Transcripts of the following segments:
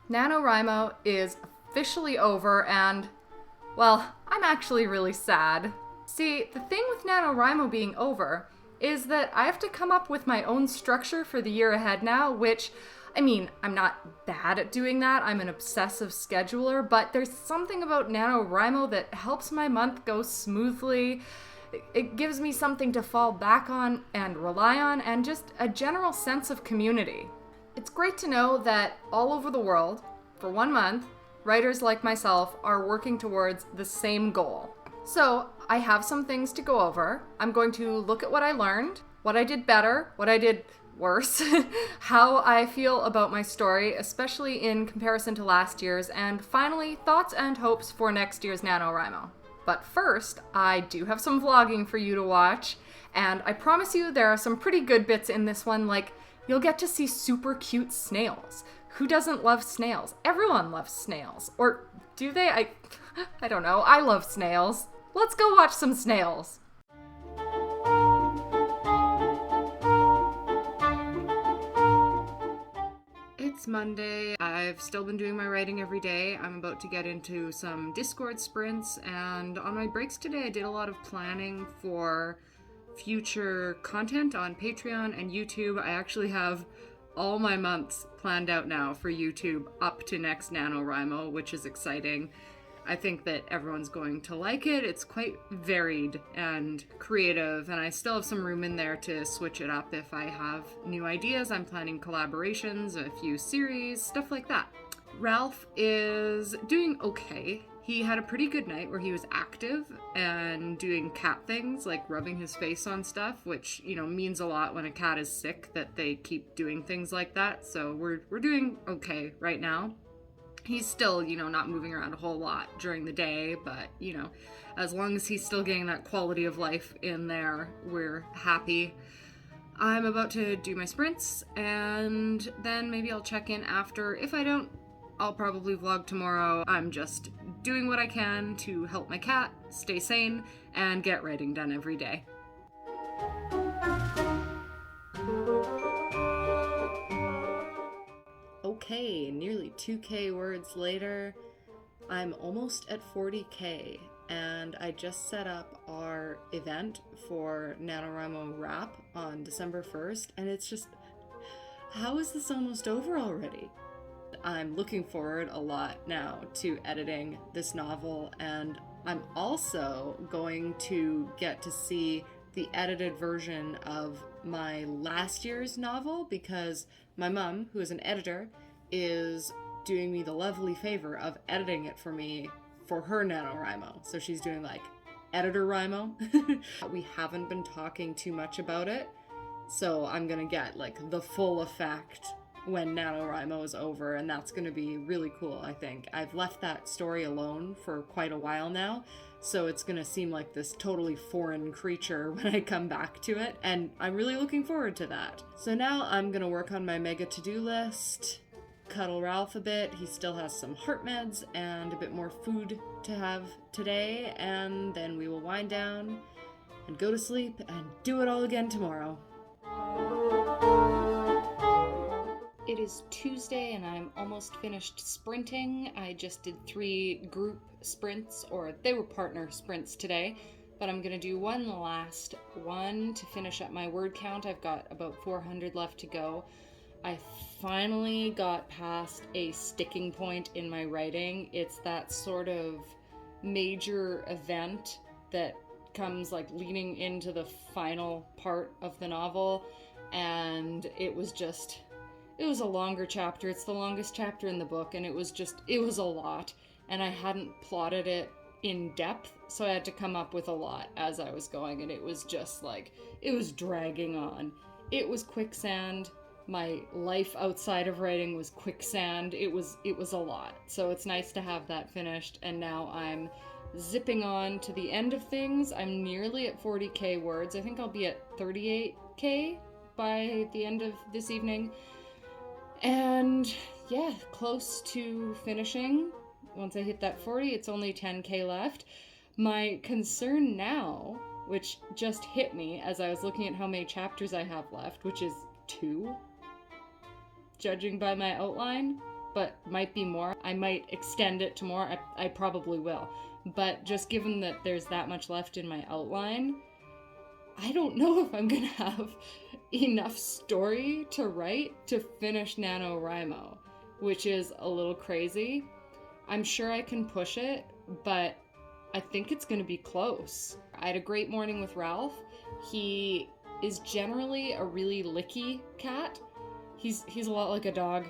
NaNoWriMo is officially over and, well, I'm actually really sad. See, the thing with NaNoWriMo being over is that I have to come up with my own structure for the year ahead now, which, I mean, I'm not bad at doing that. I'm an obsessive scheduler, but there's something about NaNoWriMo that helps my month go smoothly. It gives me something to fall back on and rely on, and just a general sense of community. It's great to know that all over the world, for 1 month, writers like myself are working towards the same goal. So I have some things to go over. I'm going to look at what I learned, what I did better, what I did worse, how I feel about my story, especially in comparison to last year's, and finally, thoughts and hopes for next year's NaNoWriMo. But first, I do have some vlogging for you to watch, and I promise you there are some pretty good bits in this one, like you'll get to see super cute snails. Who doesn't love snails? Everyone loves snails. Or do they? I don't know. I love snails. Let's go watch some snails. It's Monday. I've still been doing my writing every day. I'm about to get into some Discord sprints, and on my breaks today I did a lot of planning for future content on Patreon and YouTube. I actually have all my months planned out now for YouTube up to next NaNoWriMo, which is exciting. I think that everyone's going to like it. It's quite varied and creative, and I still have some room in there to switch it up if I have new ideas. I'm planning collaborations, a few series, stuff like that. Ralph is doing okay. He had a pretty good night where he was active and doing cat things, like rubbing his face on stuff, which, you know, means a lot when a cat is sick that they keep doing things like that. So we're doing okay right now. He's still, you know, not moving around a whole lot during the day, but, you know, as long as he's still getting that quality of life in there, we're happy. I'm about to do my sprints, and then maybe I'll check in after. If I don't, I'll probably vlog tomorrow. I'm just doing what I can to help my cat stay sane and get writing done every day. Okay, nearly 2K words later, I'm almost at 40K, and I just set up our event for NaNoWriMo Wrap on December 1st, and it's just, how is this almost over already? I'm looking forward a lot now to editing this novel, and I'm also going to get to see the edited version of my last year's novel, because my mom, who is an editor, is doing me the lovely favor of editing it for me for her NaNoWriMo. So she's doing like editor Rimo. We haven't been talking too much about it, so I'm gonna get like the full effect when NaNoWriMo is over, and that's gonna be really cool, I think. I've left that story alone for quite a while now, so it's gonna seem like this totally foreign creature when I come back to it, and I'm really looking forward to that. So now I'm gonna work on my mega to-do list, cuddle Ralph a bit. He still has some heart meds and a bit more food to have today, and then we will wind down and go to sleep and do it all again tomorrow. It is Tuesday and I'm almost finished sprinting. I just did 3 group sprints, or they were partner sprints today, but I'm gonna do one last one to finish up my word count. I've got about 400 left to go. I finally got past a sticking point in my writing. It's that sort of major event that comes like leading into the final part of the novel, and it was a longer chapter. It's the longest chapter in the book, and it was a lot, and I hadn't plotted it in depth, so I had to come up with a lot as I was going, and it was just like, it was dragging on. It was quicksand. My life outside of writing was quicksand. It was a lot. So it's nice to have that finished, and now I'm zipping on to the end of things. I'm nearly at 40K words. I think I'll be at 38K by the end of this evening. And yeah, close to finishing. Once I hit that 40, it's only 10K left. My concern now, which just hit me as I was looking at how many chapters I have left, which is 2, judging by my outline, but might be more. I might extend it to more. I probably will. But just given that there's that much left in my outline, I don't know if I'm gonna have enough story to write to finish NaNoWriMo, which is a little crazy. I'm sure I can push it, but I think it's gonna be close. I had a great morning with Ralph. He is generally a really licky cat. He's a lot like a dog.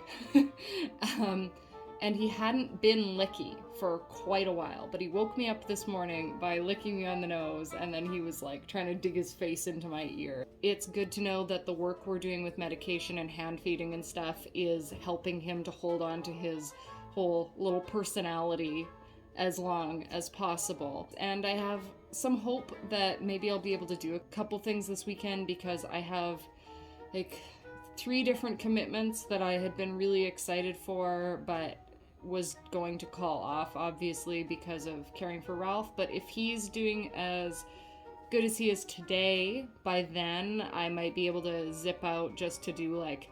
And he hadn't been licky for quite a while, but he woke me up this morning by licking me on the nose, and then he was like trying to dig his face into my ear. It's good to know that the work we're doing with medication and hand feeding and stuff is helping him to hold on to his whole little personality as long as possible. And I have some hope that maybe I'll be able to do a couple things this weekend, because I have like 3 different commitments that I had been really excited for, but was going to call off, obviously, because of caring for Ralph. But if he's doing as good as he is today, by then I might be able to zip out just to do like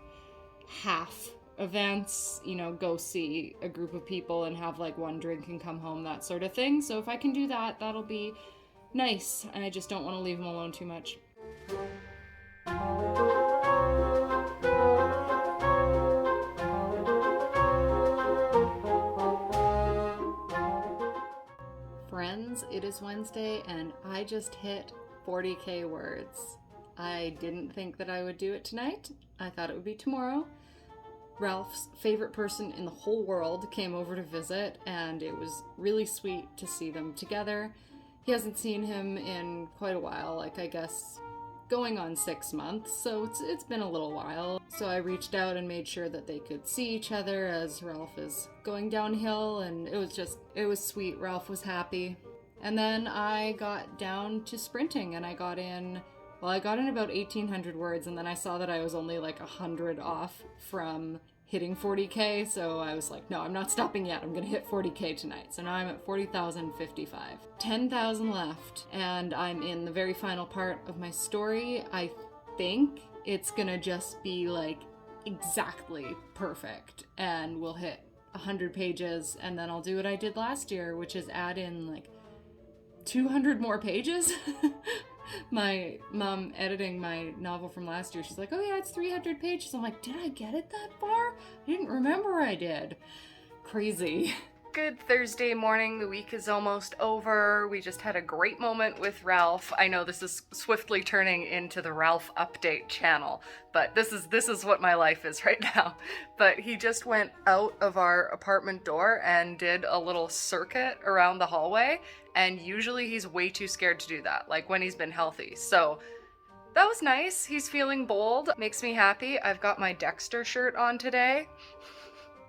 half events, you know, go see a group of people and have like 1 drink and come home, that sort of thing. So if I can do that, that'll be nice, and I just don't want to leave him alone too much. Friends, it is Wednesday and I just hit 40k words. I didn't think that I would do it tonight. I thought it would be tomorrow. Ralph's favorite person in the whole world came over to visit, and it was really sweet to see them together. He hasn't seen him in quite a while, like I guess going on 6 months, so it's been a little while. So I reached out and made sure that they could see each other as Ralph is going downhill, and it was sweet. Ralph was happy. And then I got down to sprinting, and I got in about 1,800 words, and then I saw that I was only like 100 off from hitting 40k, so I was like, no, I'm not stopping yet. I'm gonna hit 40k tonight. So now I'm at 40,055. 10,000 left, and I'm in the very final part of my story. I think it's gonna just be like exactly perfect, and we'll hit 100 pages, and then I'll do what I did last year, which is add in like 200 more pages. My mom editing my novel from last year, she's like, oh yeah, it's 300 pages. I'm like, did I get it that far? I didn't remember I did. Crazy. Good Thursday morning. The week is almost over. We just had a great moment with Ralph. I know this is swiftly turning into the Ralph update channel, but this is what my life is right now. But he just went out of our apartment door and did a little circuit around the hallway, and usually he's way too scared to do that, like when he's been healthy. So that was nice. He's feeling bold. Makes me happy. I've got my Dexter shirt on today.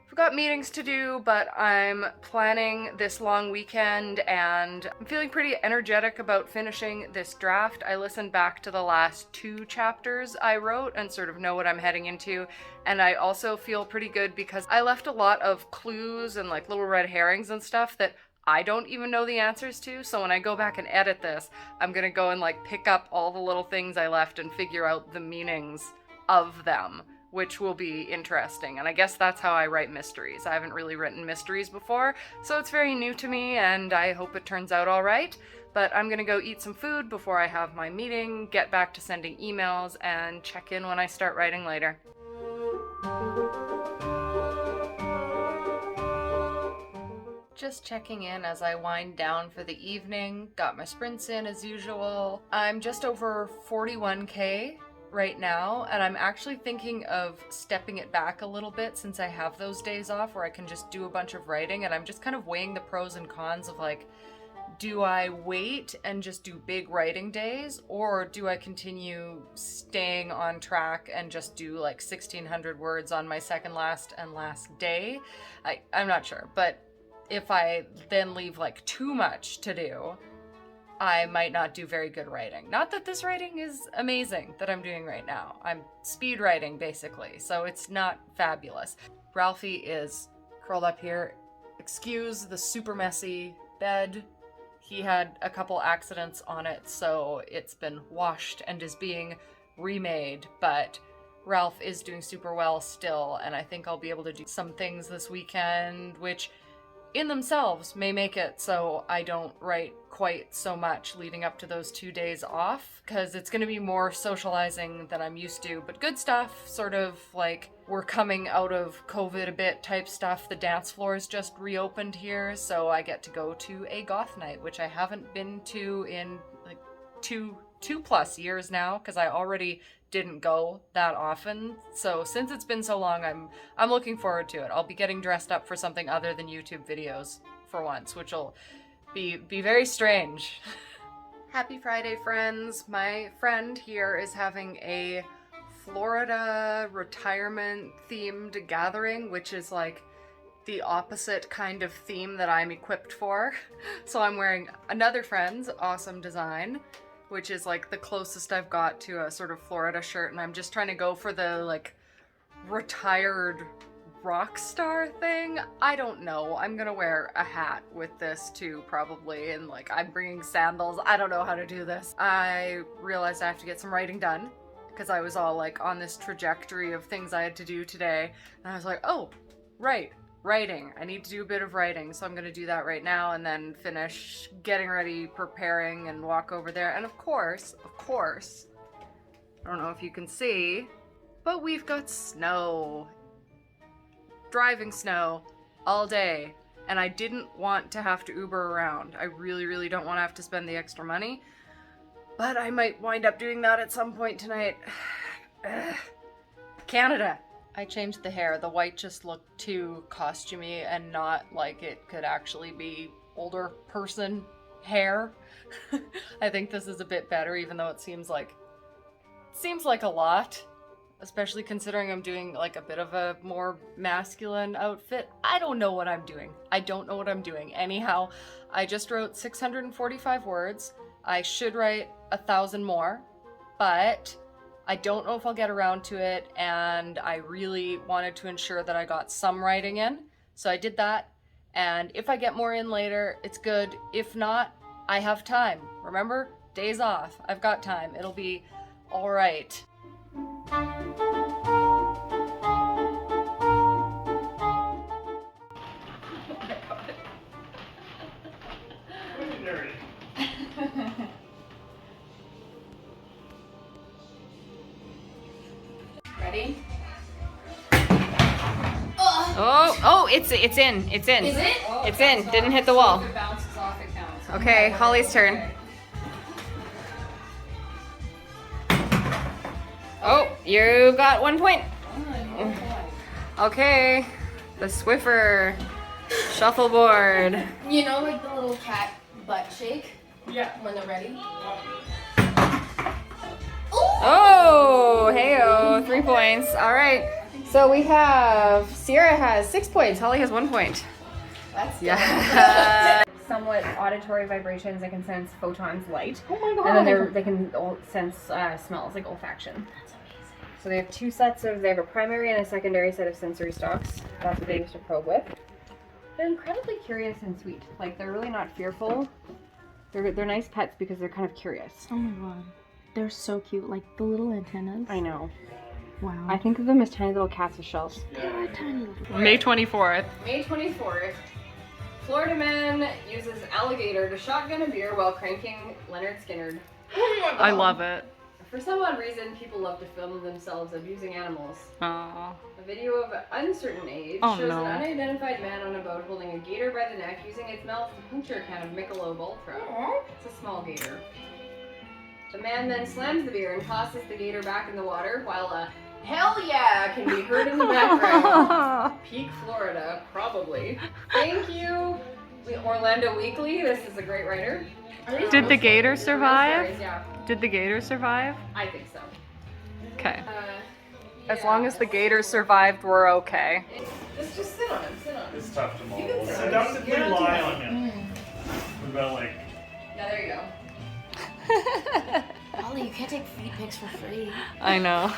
I've got meetings to do, but I'm planning this long weekend, and I'm feeling pretty energetic about finishing this draft. I listened back to the last 2 chapters I wrote and sort of know what I'm heading into, and I also feel pretty good because I left a lot of clues and like little red herrings and stuff that I don't even know the answers to, so when I go back and edit this, I'm gonna go and like pick up all the little things I left and figure out the meanings of them, which will be interesting. And I guess that's how I write mysteries. I haven't really written mysteries before, so it's very new to me, and I hope it turns out all right. But I'm gonna go eat some food before I have my meeting, get back to sending emails, and check in when I start writing later. Just checking in as I wind down for the evening. Got my sprints in as usual. I'm just over 41k right now, and I'm actually thinking of stepping it back a little bit since I have those days off where I can just do a bunch of writing, and I'm just kind of weighing the pros and cons of like, do I wait and just do big writing days, or do I continue staying on track and just do like 1,600 words on my second last and last day? I'm not sure, but if I then leave like too much to do, I might not do very good writing. Not that this writing is amazing that I'm doing right now. I'm speed writing basically, so it's not fabulous. Ralphie is curled up here. Excuse the super messy bed. He had a couple accidents on it, so it's been washed and is being remade, but Ralph is doing super well still, and I think I'll be able to do some things this weekend, which in themselves may make it so I don't write quite so much leading up to those 2 days off, because it's going to be more socializing than I'm used to, but good stuff, sort of like we're coming out of COVID a bit type stuff. The dance floors just reopened here, so I get to go to a goth night, which I haven't been to in like two plus years now, because I already didn't go that often. So since it's been so long, I'm looking forward to it. I'll be getting dressed up for something other than YouTube videos for once, which will be very strange. Happy Friday, friends. My friend here is having a Florida retirement themed gathering, which is like the opposite kind of theme that I'm equipped for. So I'm wearing another friend's awesome design, which is like the closest I've got to a sort of Florida shirt, and I'm just trying to go for the like retired rock star thing. I don't know. I'm gonna wear a hat with this too, probably, and like I'm bringing sandals. I don't know how to do this. I realized I have to get some writing done because I was all like on this trajectory of things I had to do today, and I was like, oh, right. Writing. I need to do a bit of writing, so I'm going to do that right now and then finish getting ready, preparing, and walk over there. And of course, I don't know if you can see, but we've got snow. Driving snow all day. And I didn't want to have to Uber around. I really, really don't want to have to spend the extra money. But I might wind up doing that at some point tonight. Canada. I changed the hair. The white just looked too costumey and not like it could actually be older person hair. I think this is a bit better, even though it seems like a lot, especially considering I'm doing like a bit of a more masculine outfit. I don't know what I'm doing. Anyhow, I just wrote 645 words. I should write 1,000 more, but I don't know if I'll get around to it, and I really wanted to ensure that I got some writing in. So I did that, and if I get more in later, it's good. If not, I have time. Remember? Days off. I've got time. It'll be all right. Oh my God. Ready? Oh, it's in. Is it? Oh, it's in. Didn't hit the wall. If it bounces off, it counts. Okay, Holly's turn. Okay. Oh, you got 1 point. Okay, the Swiffer shuffleboard. You know, like the little cat butt shake? Yeah. When they're ready? Oh, hey-oh, 3 points. All right. So we have, Sierra has 6 points. Holly has 1 point. That's yeah. Somewhat auditory vibrations. They can sense photons, light. Oh my God. And then they can sense smells, like olfaction. That's amazing. So they have two sets of, they have a primary and a secondary set of sensory stalks. That's what they used to probe with. They're incredibly curious and sweet. Like, they're really not fearful. They're nice pets because they're kind of curious. Oh my God. They're so cute. Like the little antennas. I know. Wow. I think of them as tiny little cats with shells. They are tiny little. May 24th. May 24th. Florida man uses alligator to shotgun a beer while cranking Leonard Skinner. I love it. For some odd reason, people love to film themselves abusing animals. Aww. A video of uncertain age shows an unidentified man on a boat holding a gator by the neck, using its mouth to puncture a can of Michelob Ultra. It's a small gator. The man then slams the beer and tosses the gator back in the water, while a hell yeah can be heard in the background. Peak Florida, probably. Thank you, Orlando Weekly. This is a great writer. Did the gator survive? Stories, yeah. Did the gator survive? I think so. Okay. As long as the gator survived, we're okay. Just sit on him, sit on him. It's tough to mold. You can sit Seductively on him. lie on him. What about like... Yeah, there you go. Ollie, you can't take feed pics for free. I know.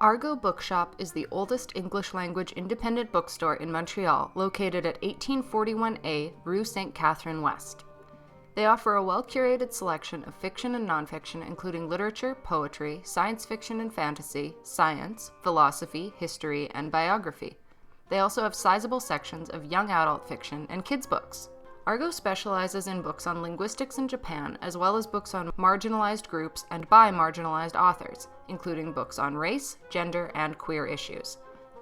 Argo Bookshop is the oldest English-language independent bookstore in Montreal, located at 1841A Rue St. Catherine West. They offer a well-curated selection of fiction and nonfiction, including literature, poetry, science fiction and fantasy, science, philosophy, history, and biography. They also have sizable sections of young adult fiction and kids' books. Argo specializes in books on linguistics in Japan, as well as books on marginalized groups and by marginalized authors, including books on race, gender, and queer issues.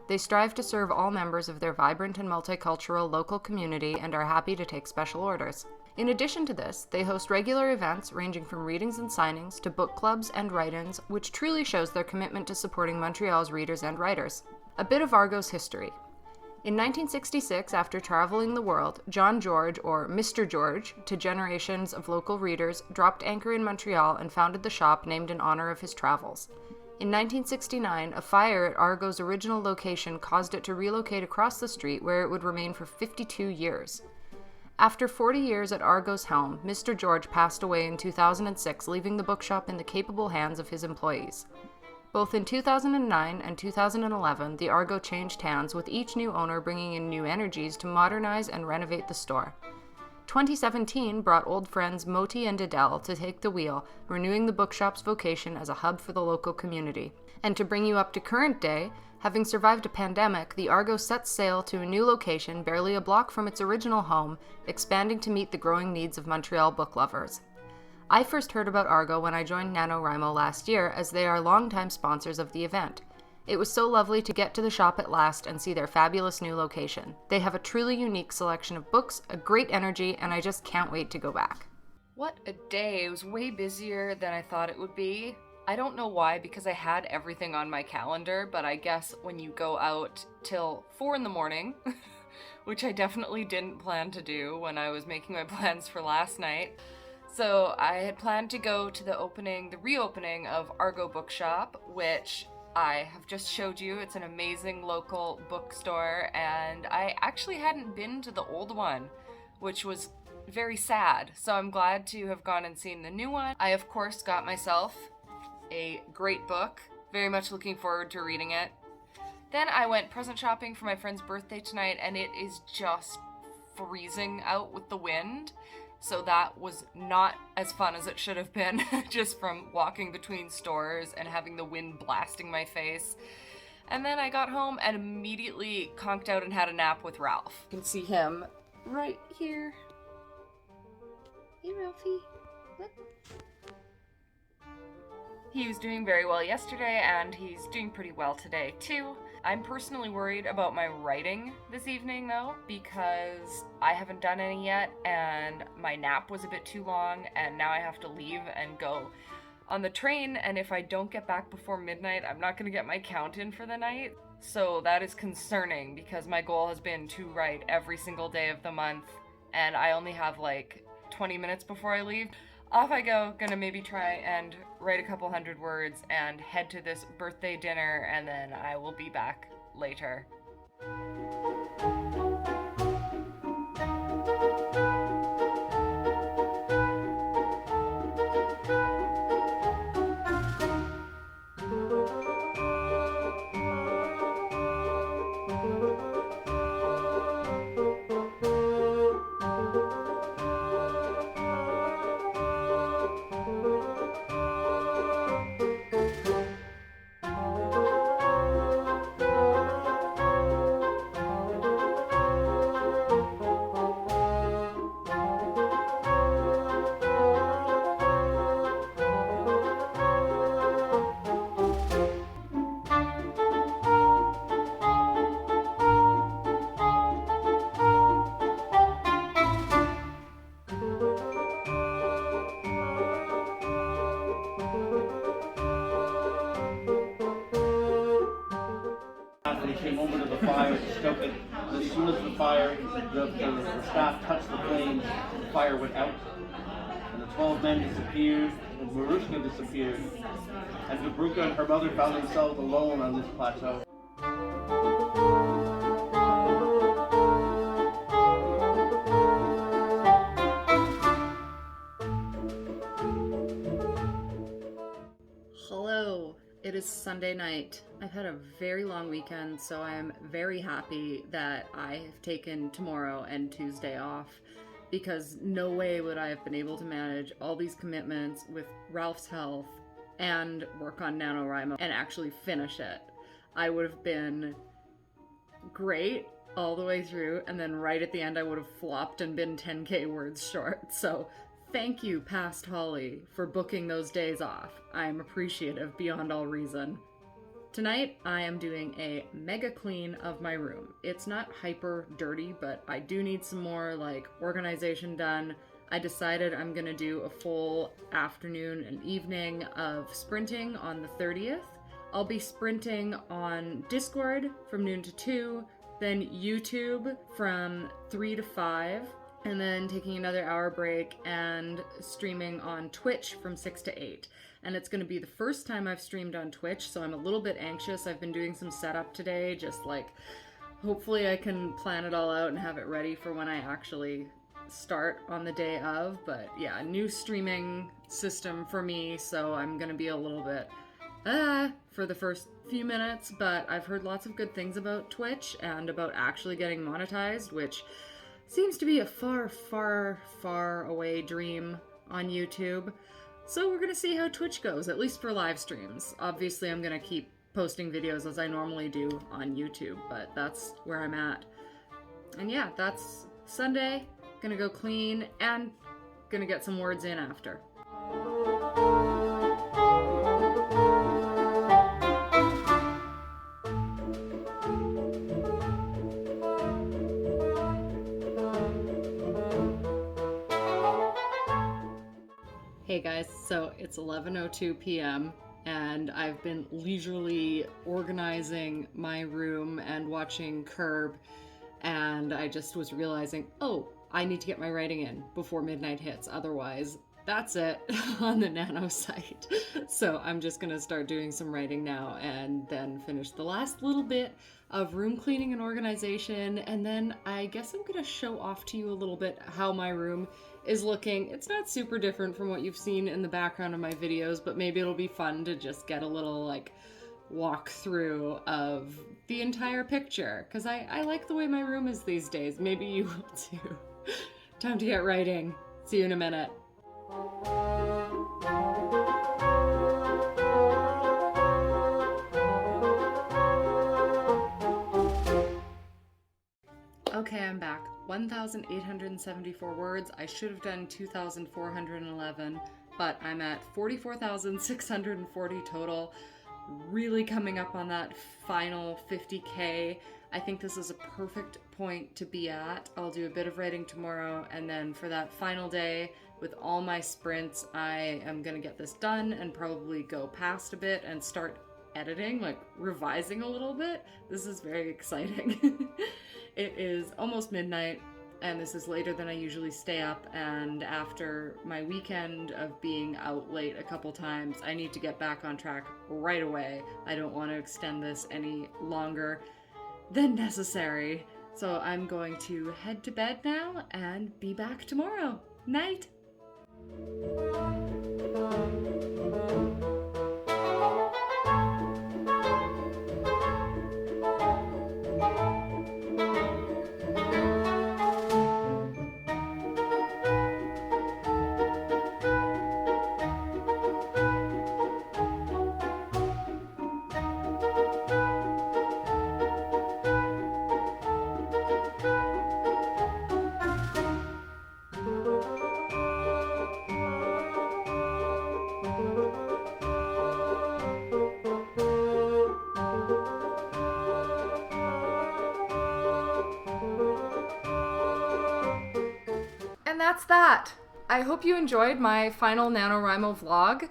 They strive to serve all members of their vibrant and multicultural local community and are happy to take special orders. In addition to this, they host regular events ranging from readings and signings to book clubs and write-ins, which truly shows their commitment to supporting Montreal's readers and writers. A bit of Argo's history. In 1966, after traveling the world, John George, or Mr. George, to generations of local readers, dropped anchor in Montreal and founded the shop named in honor of his travels. In 1969, a fire at Argo's original location caused it to relocate across the street, where it would remain for 52 years. After 40 years at Argo's helm, Mr. George passed away in 2006, leaving the bookshop in the capable hands of his employees. Both in 2009 and 2011, the Argo changed hands, with each new owner bringing in new energies to modernize and renovate the store. 2017 brought old friends Moti and Adele to take the wheel, renewing the bookshop's vocation as a hub for the local community. And to bring you up to current day, having survived a pandemic, the Argo sets sail to a new location barely a block from its original home, expanding to meet the growing needs of Montreal book lovers. I first heard about Argo when I joined NaNoWriMo last year, as they are longtime sponsors of the event. It was so lovely to get to the shop at last and see their fabulous new location. They have a truly unique selection of books, a great energy, and I just can't wait to go back. What a day. It was way busier than I thought it would be. I don't know why, because I had everything on my calendar, but I guess when you go out till 4 in the morning, which I definitely didn't plan to do when I was making my plans for last night. So I had planned to go to the reopening of Argo Bookshop, which I have just showed you. It's an amazing local bookstore, and I actually hadn't been to the old one, which was very sad. So I'm glad to have gone and seen the new one. I, of course, got myself a great book. Very much looking forward to reading it. Then I went present shopping for my friend's birthday tonight, and it is just freezing out with the wind. So that was not as fun as it should have been, just from walking between stores and having the wind blasting my face. And then I got home and immediately conked out and had a nap with Ralph. You can see him right here. Hey, Ralphie. Look. He was doing very well yesterday, and he's doing pretty well today, too. I'm personally worried about my writing this evening, though, because I haven't done any yet, and my nap was a bit too long, and now I have to leave and go on the train, and if I don't get back before midnight, I'm not going to get my count in for the night. So that is concerning, because my goal has been to write every single day of the month, and I only have like 20 minutes before I leave. Off I go, gonna maybe try and write a couple hundred words and head to this birthday dinner, and then I will be back later. When he came over to the fire to stoke it, as soon as the staff touched the flames, the fire went out, and the 12 men disappeared, and Marushka disappeared, and Vibruka and her mother found themselves alone on this plateau. Hello. It is Sunday night. I've had a very long weekend, so I am very happy that I have taken tomorrow and Tuesday off, because no way would I have been able to manage all these commitments with Ralph's health and work on NaNoWriMo and actually finish it. I would have been great all the way through, and then right at the end I would have flopped and been 10k words short. So thank you, past Holly, for booking those days off. I am appreciative beyond all reason. Tonight, I am doing a mega clean of my room. It's not hyper dirty, but I do need some more organization done. I decided I'm gonna do a full afternoon and evening of sprinting on the 30th. I'll be sprinting on Discord from noon to 2, then YouTube from 3 to 5, and then taking another hour break and streaming on Twitch from 6 to 8. And it's going to be the first time I've streamed on Twitch, so I'm a little bit anxious. I've been doing some setup today, just hopefully I can plan it all out and have it ready for when I actually start on the day of. But yeah, new streaming system for me, so I'm going to be a little bit for the first few minutes, but I've heard lots of good things about Twitch and about actually getting monetized, which seems to be a far, far, far away dream on YouTube. So we're gonna see how Twitch goes, at least for live streams. Obviously, I'm gonna keep posting videos as I normally do on YouTube, but that's where I'm at. And yeah, that's Sunday. Gonna go clean and gonna get some words in after. Hey guys, so it's 11:02 p.m. and I've been leisurely organizing my room and watching Curb, and I just was realizing, oh, I need to get my writing in before midnight hits, otherwise that's it on the Nano site. So I'm just gonna start doing some writing now and then finish the last little bit of room cleaning and organization, and then I guess I'm gonna show off to you a little bit how my room is looking. It's not super different from what you've seen in the background of my videos, but maybe it'll be fun to just get a little walk through of the entire picture, because I like the way my room is these days. Maybe you will too. Time to get writing. See you in a minute. Okay, I'm back. 1,874 words. I should have done 2,411, but I'm at 44,640 total. Really coming up on that final 50k. I think this is a perfect point to be at. I'll do a bit of writing tomorrow, and then for that final day with all my sprints, I am gonna get this done and probably go past a bit and start editing, revising a little bit. This is very exciting. It is almost midnight, and this is later than I usually stay up, and after my weekend of being out late a couple times, I need to get back on track right away. I don't want to extend this any longer than necessary. So I'm going to head to bed now and be back tomorrow. Night! And that's that. I hope you enjoyed my final NaNoWriMo vlog.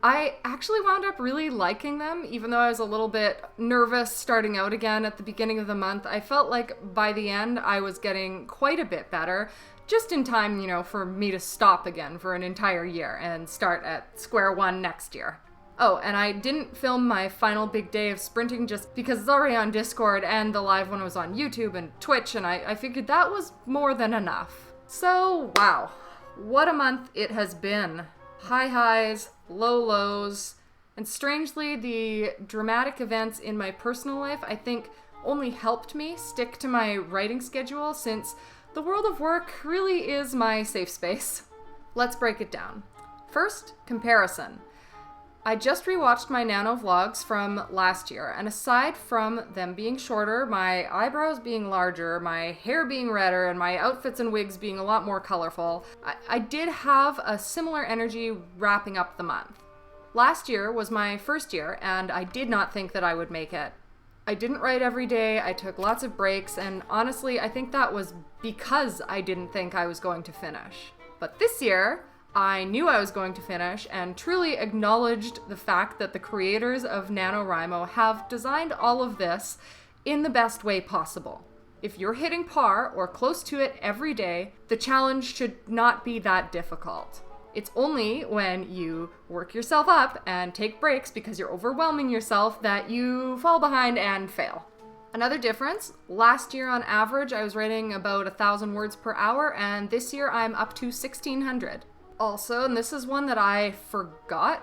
I actually wound up really liking them, even though I was a little bit nervous starting out again at the beginning of the month. I felt like by the end I was getting quite a bit better, just in time, for me to stop again for an entire year and start at square one next year. Oh, and I didn't film my final big day of sprinting just because it's already on Discord and the live one was on YouTube and Twitch, and I figured that was more than enough. So, wow, what a month it has been. High highs, low lows, And strangely, the dramatic events in my personal life, I think, only helped me stick to my writing schedule, since the world of work really is my safe space. Let's break it down. First, comparison. I just rewatched my Nano vlogs from last year, and aside from them being shorter, my eyebrows being larger, my hair being redder, and my outfits and wigs being a lot more colorful, I did have a similar energy wrapping up the month. Last year was my first year, and I did not think that I would make it. I didn't write every day, I took lots of breaks, and honestly, I think that was because I didn't think I was going to finish. But this year, I knew I was going to finish and truly acknowledged the fact that the creators of NaNoWriMo have designed all of this in the best way possible. If you're hitting par or close to it every day, the challenge should not be that difficult. It's only when you work yourself up and take breaks because you're overwhelming yourself that you fall behind and fail. Another difference, last year on average I was writing about 1,000 words per hour, and this year I'm up to 1,600. Also, and this is one that I forgot,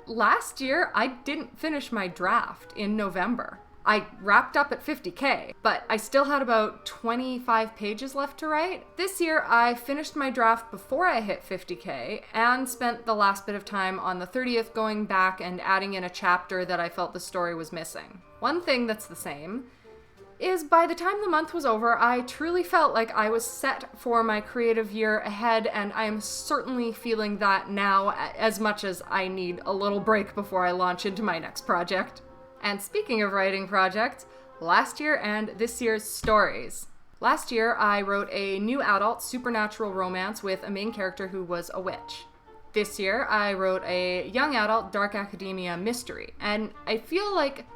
last year I didn't finish my draft in November. I wrapped up at 50K, but I still had about 25 pages left to write. This year I finished my draft before I hit 50K and spent the last bit of time on the 30th going back and adding in a chapter that I felt the story was missing. One thing that's the same is by the time the month was over, I truly felt like I was set for my creative year ahead, and I am certainly feeling that now as much as I need a little break before I launch into my next project. And speaking of writing projects, last year and this year's stories. Last year, I wrote a new adult supernatural romance with a main character who was a witch. This year, I wrote a young adult dark academia mystery, and I feel like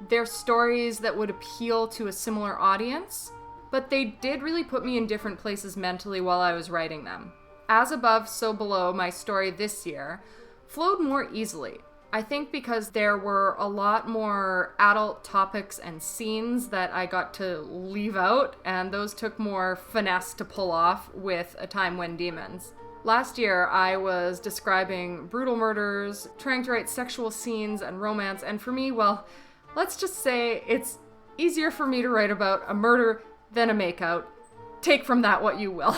they're stories that would appeal to a similar audience, but they did really put me in different places mentally while I was writing them. As Above, So Below, my story this year, flowed more easily. I think because there were a lot more adult topics and scenes that I got to leave out, and those took more finesse to pull off with A Time When Demons. Last year, I was describing brutal murders, trying to write sexual scenes and romance, and for me, well, let's just say it's easier for me to write about a murder than a makeout. Take from that what you will.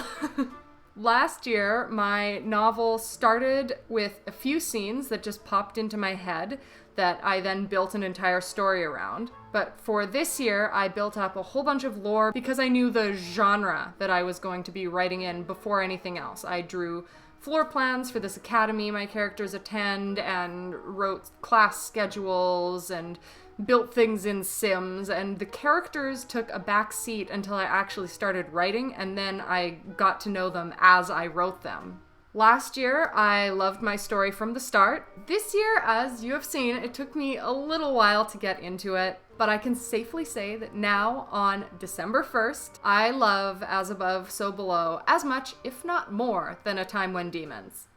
Last year, my novel started with a few scenes that just popped into my head that I then built an entire story around. But for this year, I built up a whole bunch of lore because I knew the genre that I was going to be writing in before anything else. I drew floor plans for this academy my characters attend and wrote class schedules and built things in Sims, and the characters took a back seat until I actually started writing, and then I got to know them as I wrote them. Last year, I loved my story from the start. This year, as you have seen, it took me a little while to get into it, but I can safely say that now, on December 1st, I love As Above, So Below as much, if not more, than A Time When Demons.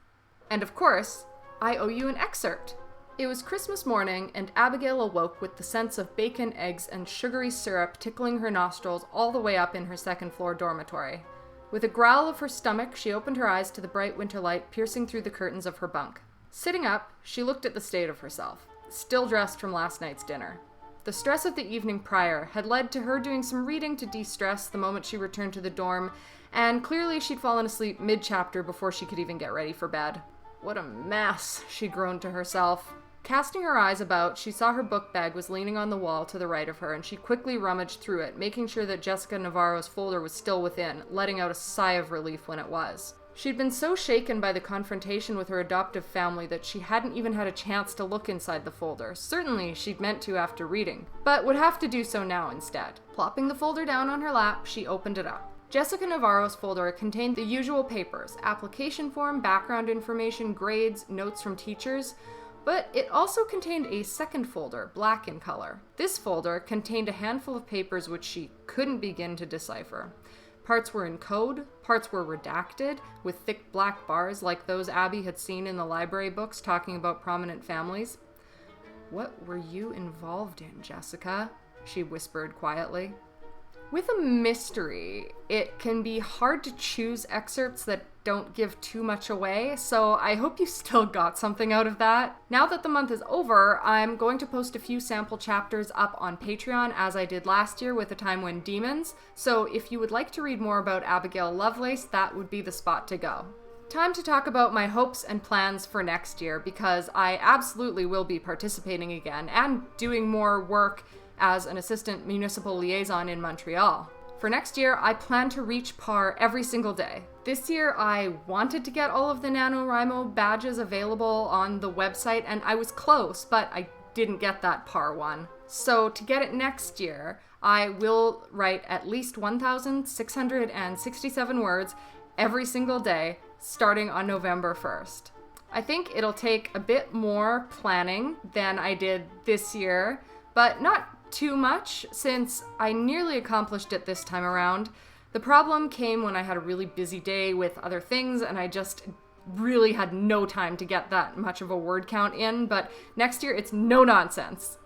And of course, I owe you an excerpt. It was Christmas morning, and Abigail awoke with the sense of bacon, eggs, and sugary syrup tickling her nostrils all the way up in her second-floor dormitory. With a growl of her stomach, she opened her eyes to the bright winter light piercing through the curtains of her bunk. Sitting up, she looked at the state of herself, still dressed from last night's dinner. The stress of the evening prior had led to her doing some reading to de-stress the moment she returned to the dorm, and clearly she'd fallen asleep mid-chapter before she could even get ready for bed. What a mess, she groaned to herself. Casting her eyes about, she saw her book bag was leaning on the wall to the right of her, and she quickly rummaged through it, making sure that Jessica Navarro's folder was still within, letting out a sigh of relief when it was. She'd been so shaken by the confrontation with her adoptive family that she hadn't even had a chance to look inside the folder. Certainly, she'd meant to after reading, but would have to do so now instead. Plopping the folder down on her lap, she opened it up. Jessica Navarro's folder contained the usual papers: application form, background information, grades, notes from teachers, but it also contained a second folder, black in color. This folder contained a handful of papers which she couldn't begin to decipher. Parts were in code, parts were redacted, with thick black bars like those Abby had seen in the library books talking about prominent families. "What were you involved in, Jessica?" she whispered quietly. With a mystery, it can be hard to choose excerpts that don't give too much away, so I hope you still got something out of that. Now that the month is over, I'm going to post a few sample chapters up on Patreon as I did last year with A Time When Demons, so if you would like to read more about Abigail Lovelace, that would be the spot to go. Time to talk about my hopes and plans for next year, because I absolutely will be participating again and doing more work as an assistant municipal liaison in Montreal. For next year, I plan to reach par every single day. This year, I wanted to get all of the NaNoWriMo badges available on the website, and I was close, but I didn't get that par one. So to get it next year, I will write at least 1,667 words every single day, starting on November 1st. I think it'll take a bit more planning than I did this year, but not too much, since I nearly accomplished it this time around. The problem came when I had a really busy day with other things, and I just really had no time to get that much of a word count in, but next year it's no nonsense.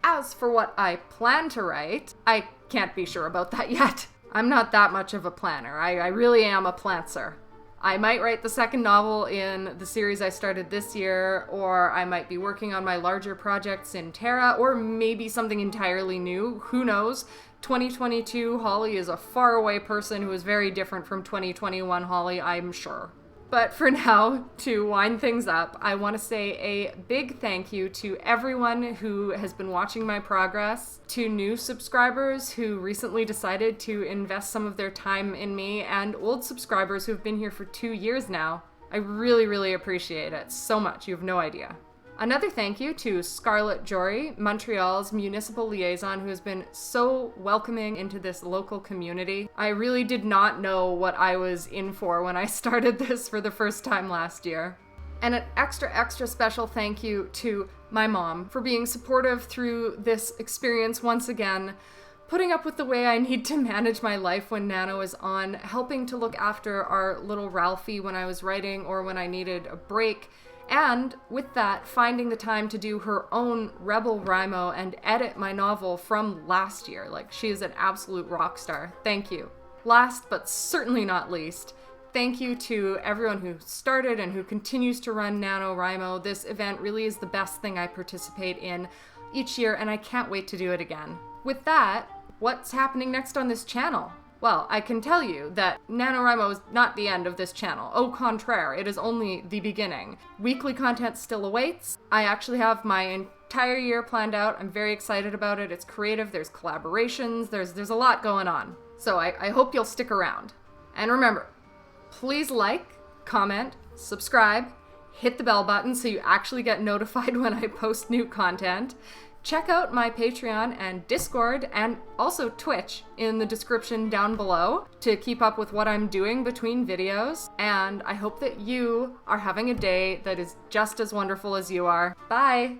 As for what I plan to write, I can't be sure about that yet. I'm not that much of a planner. I really am a plantser. I might write the second novel in the series I started this year, or I might be working on my larger projects in Terra, or maybe something entirely new. Who knows? 2022 Holly is a faraway person who is very different from 2021 Holly, I'm sure. But for now, to wind things up, I want to say a big thank you to everyone who has been watching my progress, to new subscribers who recently decided to invest some of their time in me, and old subscribers who've been here for 2 years now. I really, really appreciate it so much, you have no idea. Another thank you to Scarlett Jory, Montreal's municipal liaison, who has been so welcoming into this local community. I really did not know what I was in for when I started this for the first time last year. And an extra special thank you to my mom for being supportive through this experience once again, putting up with the way I need to manage my life when Nano is on, helping to look after our little Ralphie when I was writing or when I needed a break, and with that, finding the time to do her own Rebel Rimo and edit my novel from last year. Like, she is an absolute rock star. Thank you. Last but certainly not least, thank you to everyone who started and who continues to run NaNoWriMo. This event really is the best thing I participate in each year, and I can't wait to do it again. With that, what's happening next on this channel? Well, I can tell you that NaNoWriMo is not the end of this channel. Au contraire, it is only the beginning. Weekly content still awaits. I actually have my entire year planned out. I'm very excited about it. It's creative, there's collaborations, there's a lot going on. So I hope you'll stick around. And remember, please like, comment, subscribe, hit the bell button so you actually get notified when I post new content. Check out my Patreon and Discord and also Twitch in the description down below to keep up with what I'm doing between videos. And I hope that you are having a day that is just as wonderful as you are. Bye!